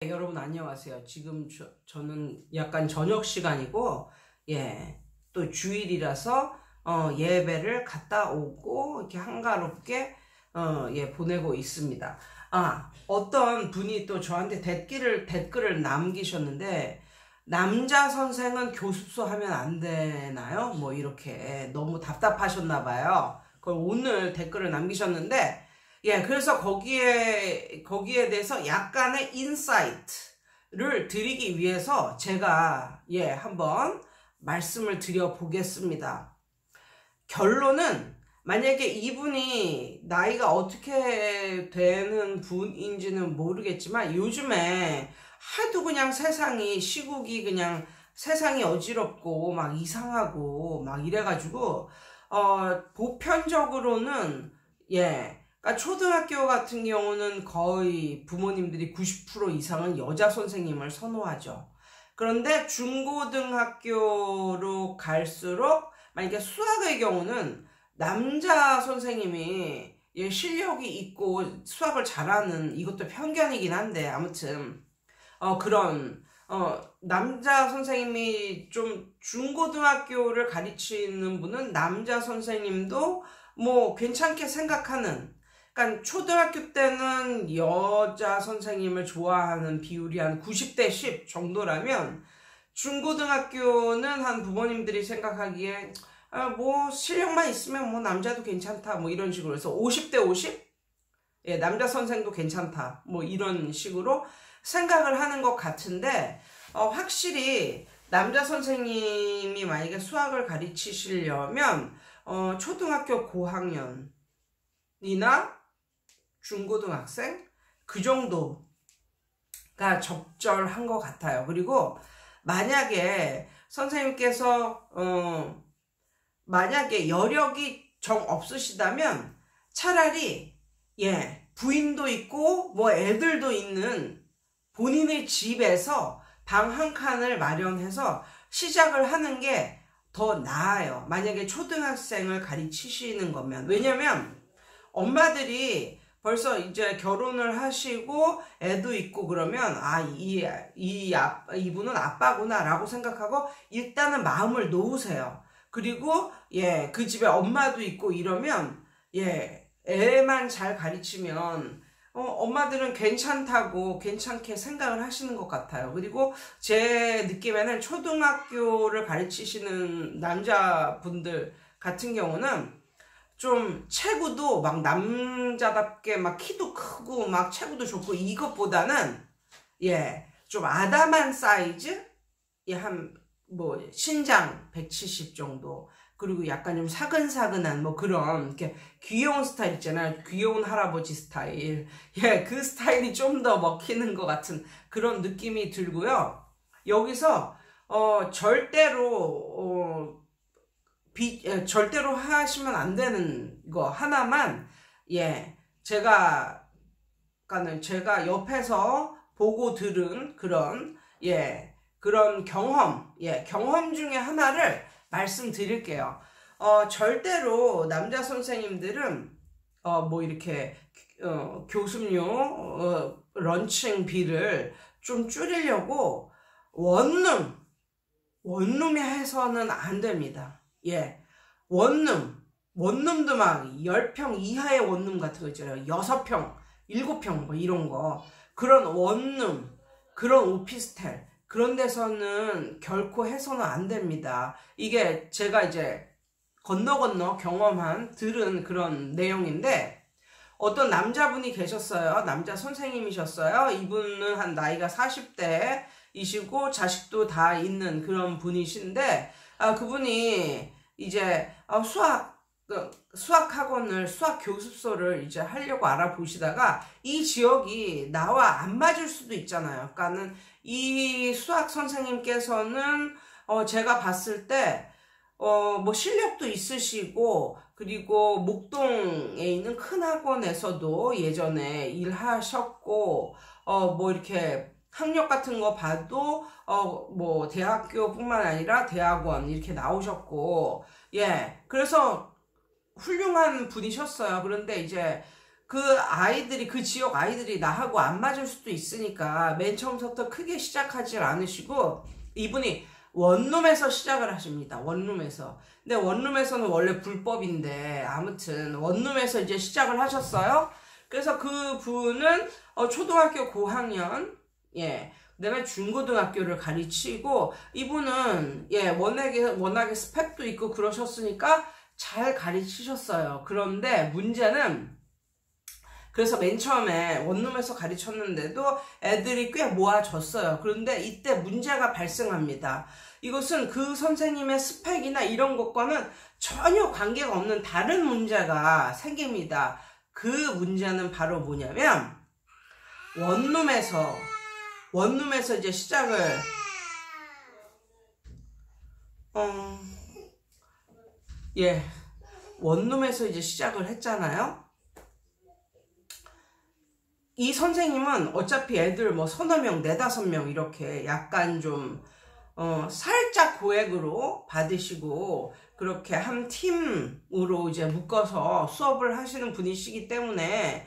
여러분 안녕하세요. 지금 저는 약간 저녁 시간이고, 또 주일이라서 예배를 갔다 오고 이렇게 한가롭게 보내고 있습니다. 어떤 분이 또 저한테 댓글을 남기셨는데, 남자 선생은 교습소 하면 안 되나요? 뭐 이렇게 너무 답답하셨나 봐요. 그걸 오늘 댓글을 남기셨는데, 그래서 거기에 대해서 약간의 인사이트를 드리기 위해서 제가, 한번 말씀을 드려 보겠습니다. 결론은, 만약에 이분이 나이가 어떻게 되는 분인지는 모르겠지만, 요즘에 하도 그냥 시국이 그냥 세상이 어지럽고, 막 이상하고, 막 이래가지고, 보편적으로는, 그러니까 초등학교 같은 경우는 거의 부모님들이 90% 이상은 여자 선생님을 선호하죠. 그런데 중고등학교로 갈수록 만약에 수학의 경우는 남자 선생님이 실력이 있고 수학을 잘하는, 이것도 편견이긴 한데 아무튼 남자 선생님이 좀 중고등학교를 가르치는 분은 남자 선생님도 뭐 괜찮게 생각하는, 그러니까 초등학교 때는 여자 선생님을 좋아하는 비율이 한 90대 10 정도라면, 중고등학교는 한 부모님들이 생각하기에 뭐 실력만 있으면 뭐 남자도 괜찮다 뭐 이런 식으로 해서 50대 50? 남자 선생도 괜찮다 뭐 이런 식으로 생각을 하는 것 같은데, 확실히 남자 선생님이 만약에 수학을 가르치시려면 초등학교 고학년이나 중고등학생 그 정도가 적절한 것 같아요. 그리고 만약에 선생님께서 만약에 여력이 정 없으시다면 차라리 부인도 있고 뭐 애들도 있는 본인의 집에서 방 한 칸을 마련해서 시작을 하는 게 더 나아요. 만약에 초등학생을 가르치시는 거면. 왜냐면 엄마들이 벌써 이제 결혼을 하시고 애도 있고 그러면 이분은 아빠구나 라고 생각하고 일단은 마음을 놓으세요. 그리고 그 집에 엄마도 있고 이러면 애만 잘 가르치면 엄마들은 괜찮게 생각을 하시는 것 같아요. 그리고 제 느낌에는 초등학교를 가르치시는 남자분들 같은 경우는 좀 체구도 막 남자답게 막 키도 크고 막 체구도 좋고, 이것보다는 좀 아담한 사이즈, 한 뭐 신장 170 정도, 그리고 약간 좀 사근사근한 뭐 그런 이렇게 귀여운 스타일 있잖아요. 귀여운 할아버지 스타일. 그 스타일이 좀 더 먹히는 것 같은 그런 느낌이 들고요. 여기서 절대로 하시면 안 되는 거 하나만, 제가 옆에서 보고 들은 그런 경험 중에 하나를 말씀드릴게요. 절대로 남자 선생님들은 뭐 이렇게 교습료 런칭비를 좀 줄이려고 원룸이 해서는 안 됩니다. 원룸도 막 10평 이하의 원룸 같은 거 있잖아요. 6평, 7평 뭐 이런 거. 그런 원룸, 그런 오피스텔, 그런 데서는 결코 해서는 안 됩니다. 이게 제가 이제 건너 들은 그런 내용인데, 어떤 남자분이 계셨어요. 남자 선생님이셨어요. 이분은 한 나이가 40대이시고 자식도 다 있는 그런 분이신데, 그분이 이제 수학 교습소를 이제 하려고 알아보시다가 이 지역이 나와 안 맞을 수도 있잖아요. 그러니까는 이 수학 선생님께서는 제가 봤을 때 뭐 실력도 있으시고, 그리고 목동에 있는 큰 학원에서도 예전에 일하셨고, 뭐 이렇게 학력 같은 거 봐도 뭐 대학교뿐만 아니라 대학원 이렇게 나오셨고, 그래서 훌륭한 분이셨어요. 그런데 이제 그 아이들이, 그 지역 아이들이 나하고 안 맞을 수도 있으니까 맨 처음부터 크게 시작하지 않으시고 이분이 원룸에서 시작을 하십니다. 원룸에서. 근데 원룸에서는 원래 불법인데 아무튼 원룸에서 이제 시작을 하셨어요. 그래서 그 분은 초등학교 고학년, 예, 그다음에 중고등학교를 가르치고 이분은 예, 워낙에 스펙도 있고 그러셨으니까 잘 가르치셨어요. 그런데 문제는 그래서 맨 처음에 원룸에서 가르쳤는데도 애들이 꽤 모아졌어요. 그런데 이때 문제가 발생합니다. 이것은 그 선생님의 스펙이나 이런 것과는 전혀 관계가 없는 다른 문제가 생깁니다. 그 문제는 바로 뭐냐면 원룸에서 이제 시작을 예, 원룸에서 이제 시작을 했잖아요. 이 선생님은 어차피 애들 뭐 서너 명, 네다섯 명 이렇게 약간 좀 살짝 고액으로 받으시고 그렇게 한 팀으로 이제 묶어서 수업을 하시는 분이시기 때문에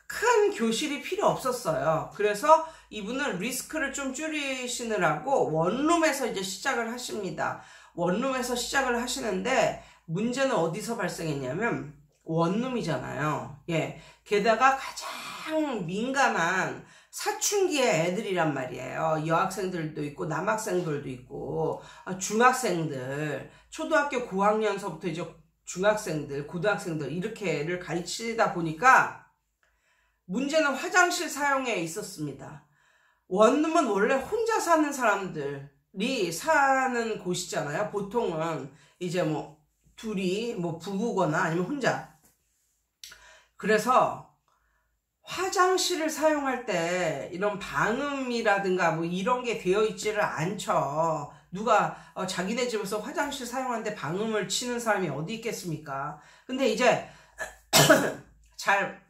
큰 교실이 필요 없었어요. 그래서 이분은 리스크를 좀 줄이시느라고 원룸에서 이제 시작을 하십니다. 원룸에서 시작을 하시는데 문제는 어디서 발생했냐면 원룸이잖아요. 예. 게다가 가장 민감한 사춘기의 애들이란 말이에요. 여학생들도 있고 남학생들도 있고 중학생들, 초등학교 고학년서부터 이제 중학생들, 고등학생들 이렇게를 가르치다 보니까 문제는 화장실 사용에 있었습니다. 원룸은 원래 혼자 사는 사람들이 사는 곳이잖아요. 보통은 이제 뭐 둘이 뭐 부부거나 아니면 혼자. 그래서 화장실을 사용할 때 이런 방음이라든가 뭐 이런 게 되어 있지를 않죠. 누가 자기네 집에서 화장실 사용하는데 방음을 치는 사람이 어디 있겠습니까? 근데 이제 잘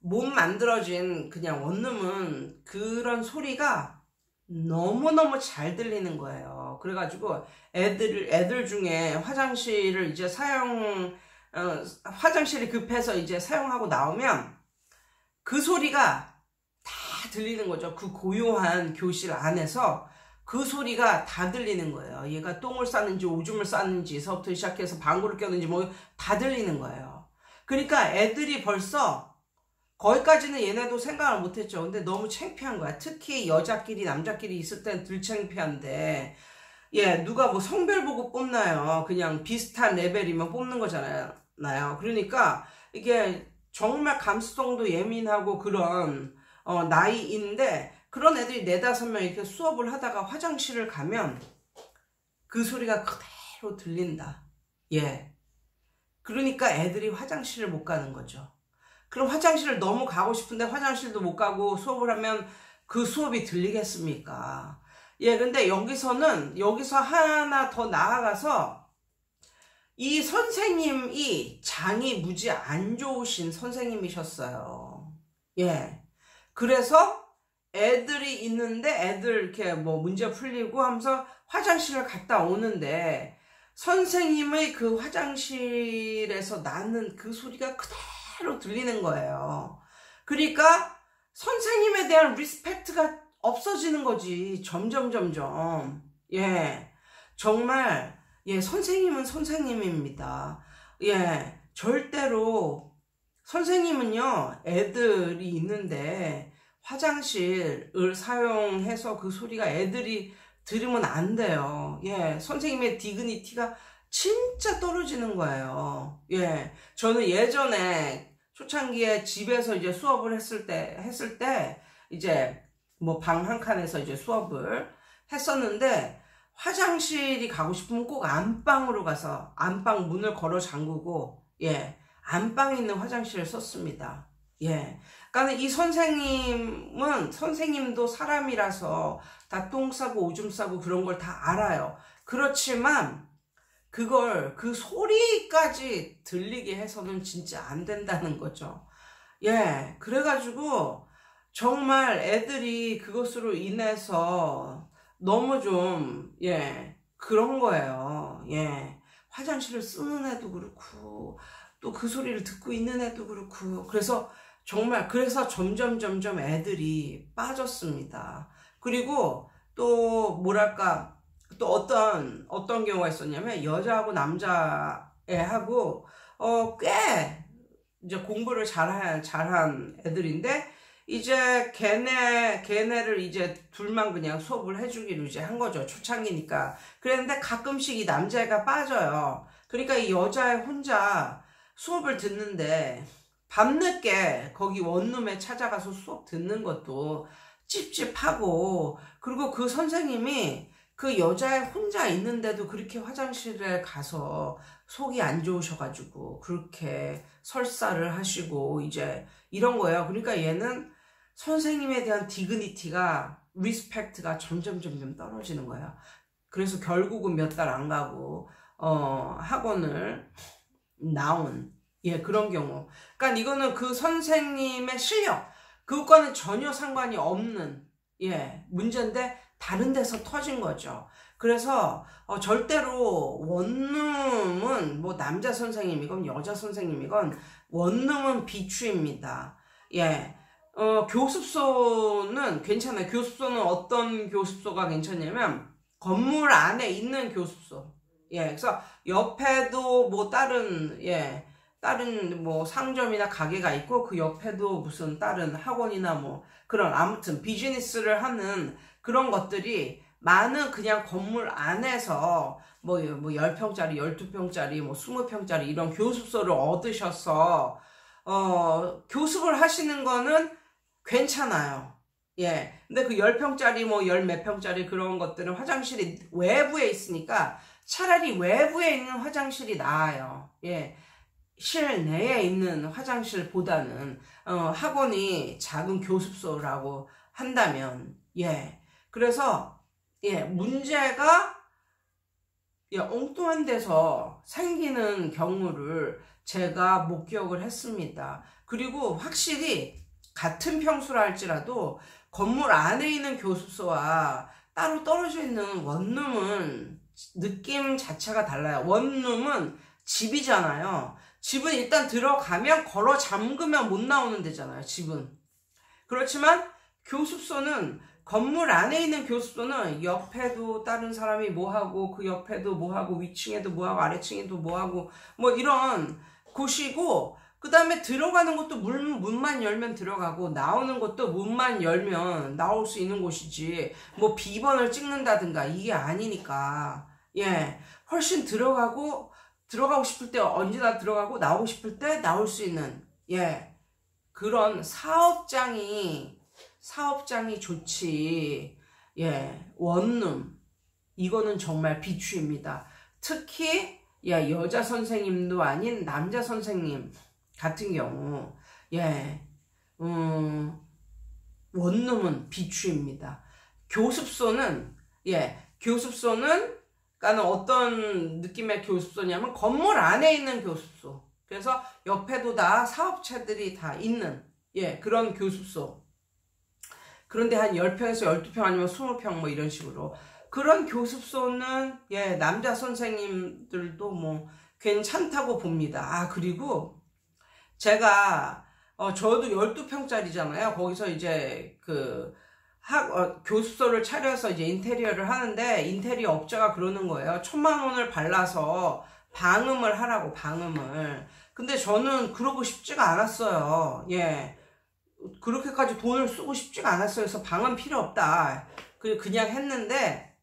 못 만들어진 그냥 원룸은 그런 소리가 너무너무 잘 들리는 거예요. 그래가지고 애들 중에 화장실을 이제 화장실이 급해서 이제 사용하고 나오면 그 소리가 다 들리는 거죠. 그 고요한 교실 안에서 그 소리가 다 들리는 거예요. 얘가 똥을 쌌는지 오줌을 쌌는지서부터 시작해서 방구를 꼈는지 뭐 다 들리는 거예요. 그러니까 애들이 벌써 거기까지는 얘네도 생각을 못했죠. 근데 너무 창피한 거야. 특히 여자끼리 남자끼리 있을 땐 덜 창피한데 예, 누가 뭐 성별 보고 뽑나요? 그냥 비슷한 레벨이면 뽑는 거잖아요. 그러니까 이게 정말 감수성도 예민하고 그런 나이인데 그런 애들이 네다섯 명 이렇게 수업을 하다가 화장실을 가면 그 소리가 그대로 들린다. 예. 그러니까 애들이 화장실을 못 가는 거죠. 그럼 화장실을 너무 가고 싶은데 화장실도 못 가고 수업을 하면 그 수업이 들리겠습니까? 예, 근데 여기서 하나 더 나아가서 이 선생님이 장이 무지 안 좋으신 선생님이셨어요. 예. 그래서 애들이 있는데 애들 이렇게 뭐 문제 풀리고 하면서 화장실을 갔다 오는데 선생님의 그 화장실에서 나는 그 소리가 그대로 들리는 거예요. 그러니까 선생님에 대한 리스펙트가 없어지는 거지. 점점. 예. 정말, 예, 선생님은 선생님입니다. 예. 절대로, 선생님은요, 애들이 있는데, 화장실을 사용해서 그 소리가 애들이 들으면 안 돼요. 예. 선생님의 디그니티가 진짜 떨어지는 거예요. 예. 저는 예전에 초창기에 집에서 이제 수업을 했을 때, 이제, 뭐 방 한 칸에서 이제 수업을 했었는데 화장실이 가고 싶으면 꼭 안방으로 가서 안방 문을 걸어 잠그고 예 안방에 있는 화장실을 썼습니다. 예, 그러니까 이 선생님도 사람이라서 다 똥 싸고 오줌 싸고 그런 걸 다 알아요. 그렇지만 그 소리까지 들리게 해서는 진짜 안 된다는 거죠. 예, 그래가지고 정말 애들이 그것으로 인해서 너무 좀, 예, 그런 거예요. 예. 화장실을 쓰는 애도 그렇고, 또 그 소리를 듣고 있는 애도 그렇고, 그래서 정말, 그래서 점점 애들이 빠졌습니다. 그리고 또 뭐랄까, 또 어떤 경우가 있었냐면, 여자하고 남자애하고 꽤 이제 공부를 잘한 애들인데, 이제 걔네를 이제 둘만 그냥 수업을 해주기로 이제 한 거죠. 초창기니까. 그랬는데 가끔씩 이 남자애가 빠져요. 그러니까 이 여자애 혼자 수업을 듣는데, 밤늦게 거기 원룸에 찾아가서 수업 듣는 것도 찝찝하고, 그리고 그 선생님이 그 여자애 혼자 있는데도 그렇게 화장실에 가서 속이 안 좋으셔가지고 그렇게 설사를 하시고 이제 이런 거예요. 그러니까 얘는 선생님에 대한 디그니티가, 리스펙트가 점점 떨어지는 거예요. 그래서 결국은 몇 달 안 가고 학원을 나온, 예, 그런 경우. 그러니까 이거는 그 선생님의 실력, 그것과는 전혀 상관이 없는, 예, 문제인데 다른 데서 터진 거죠. 그래서 절대로 원룸은 뭐 남자 선생님이건 여자 선생님이건 원룸은 비추입니다. 예. 교습소는 괜찮아요. 교습소는 어떤 교습소가 괜찮냐면 건물 안에 있는 교습소. 예. 그래서 옆에도 뭐 다른 뭐 상점이나 가게가 있고, 그 옆에도 무슨 다른 학원이나 뭐 그런, 아무튼 비즈니스를 하는 그런 것들이 많은 그냥 건물 안에서 뭐 10평짜리, 12평짜리, 뭐 20평짜리 이런 교습소를 얻으셔서 교습을 하시는 거는 괜찮아요. 예. 근데 그 10평짜리 뭐 10몇 평짜리 그런 것들은 화장실이 외부에 있으니까 차라리 외부에 있는 화장실이 나아요. 예. 실내에 있는 화장실보다는 학원이 작은 교습소라고 한다면, 예. 그래서 예, 문제가 엉뚱한 데서 생기는 경우를 제가 목격을 했습니다. 그리고 확실히 같은 평수라 할지라도 건물 안에 있는 교습소와 따로 떨어져 있는 원룸은 느낌 자체가 달라요. 원룸은 집이잖아요. 집은 일단 들어가면 걸어 잠그면 못 나오는 데잖아요. 집은. 그렇지만 교습소는, 건물 안에 있는 교습소는 옆에도 다른 사람이 뭐하고, 그 옆에도 뭐하고, 위층에도 뭐하고, 아래층에도 뭐하고, 뭐 이런 곳이고, 그 다음에 들어가는 것도 문만 열면 들어가고, 나오는 것도 문만 열면 나올 수 있는 곳이지, 뭐 비번을 찍는다든가 이게 아니니까, 예, 훨씬 들어가고 싶을 때 언제나 들어가고, 나오고 싶을 때 나올 수 있는, 예, 그런 사업장이 좋지. 예, 원룸, 이거는 정말 비추입니다. 특히 여자 선생님도 아닌 남자 선생님 같은 경우, 예, 원룸은 비추입니다. 교습소는 그러니까 어떤 느낌의 교습소냐면 건물 안에 있는 교습소. 그래서 옆에도 다 사업체들이 다 있는, 예, 그런 교습소. 그런데 한 10평에서 12평 아니면 20평 뭐 이런 식으로. 그런 교습소는, 예, 남자 선생님들도 뭐 괜찮다고 봅니다. 아, 그리고 제가, 저도 12평짜리잖아요. 거기서 이제 교습소를 차려서 이제 인테리어를 하는데, 인테리어 업자가 그러는 거예요. 1,000,000원을 발라서 방음을 하라고, 방음을. 근데 저는 그러고 싶지가 않았어요. 예. 그렇게까지 돈을 쓰고 싶지가 않았어요. 그래서 방은 필요 없다. 그냥 했는데,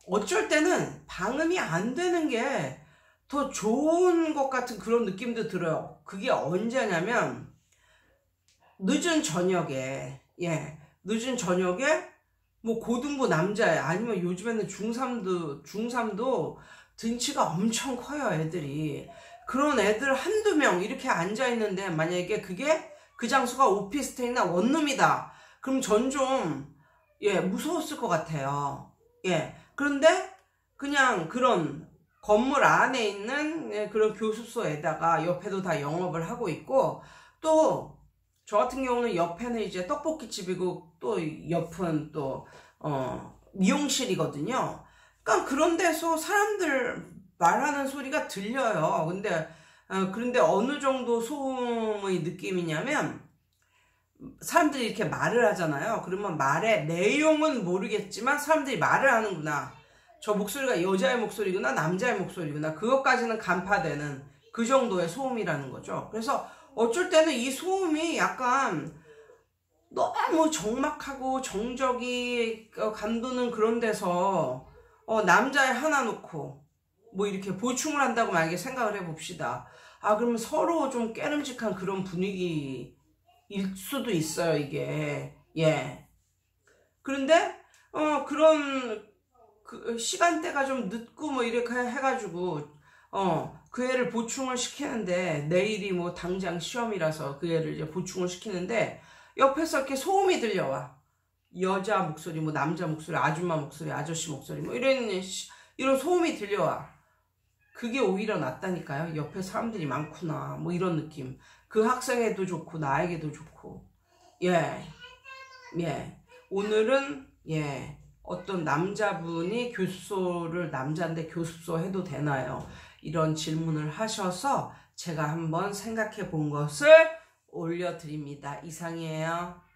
어쩔 때는 방음이 안 되는 게 더 좋은 것 같은 그런 느낌도 들어요. 그게 언제냐면, 늦은 저녁에, 뭐 고등부 남자애, 아니면 요즘에는 중3도 등치가 엄청 커요, 애들이. 그런 애들 한두 명 이렇게 앉아있는데, 만약에 그게 그 장소가 오피스텔이나 원룸이다. 그럼 전 좀, 무서웠을 것 같아요. 예. 그런데 그냥 그런 건물 안에 있는 그런 교습소에다가 옆에도 다 영업을 하고 있고, 또 저 같은 경우는 옆에는 이제 떡볶이집이고, 또 옆은 또 미용실이거든요. 그러니까 그런 데서 사람들 말하는 소리가 들려요. 근데 그런데 어느 정도 소음의 느낌이냐면 사람들이 이렇게 말을 하잖아요. 그러면 말의 내용은 모르겠지만 사람들이 말을 하는구나. 저 목소리가 여자의 목소리구나, 남자의 목소리구나. 그것까지는 간파되는 그 정도의 소음이라는 거죠. 그래서 어쩔 때는 이 소음이 약간 너무 적막하고 정적이 감도는 그런 데서 남자애 하나 놓고 뭐 이렇게 보충을 한다고 만약에 생각을 해봅시다. 그러면 서로 좀 깨름직한 그런 분위기일 수도 있어요, 이게. 예. 그런데 그런 시간대가 좀 늦고 뭐 이렇게 해가지고 그 애를 보충을 시키는데, 내일이 뭐 당장 시험이라서 그 애를 이제 보충을 시키는데 옆에서 이렇게 소음이 들려와. 여자 목소리, 뭐 남자 목소리, 아줌마 목소리, 아저씨 목소리, 뭐 이런 소음이 들려와. 그게 오히려 낫다니까요. 옆에 사람들이 많구나, 뭐 이런 느낌. 그 학생에도 좋고 나에게도 좋고. 예. 오늘은 어떤 남자분이 교습소를, 남자인데 교습소 해도 되나요? 이런 질문을 하셔서 제가 한번 생각해 본 것을 올려드립니다. 이상이에요.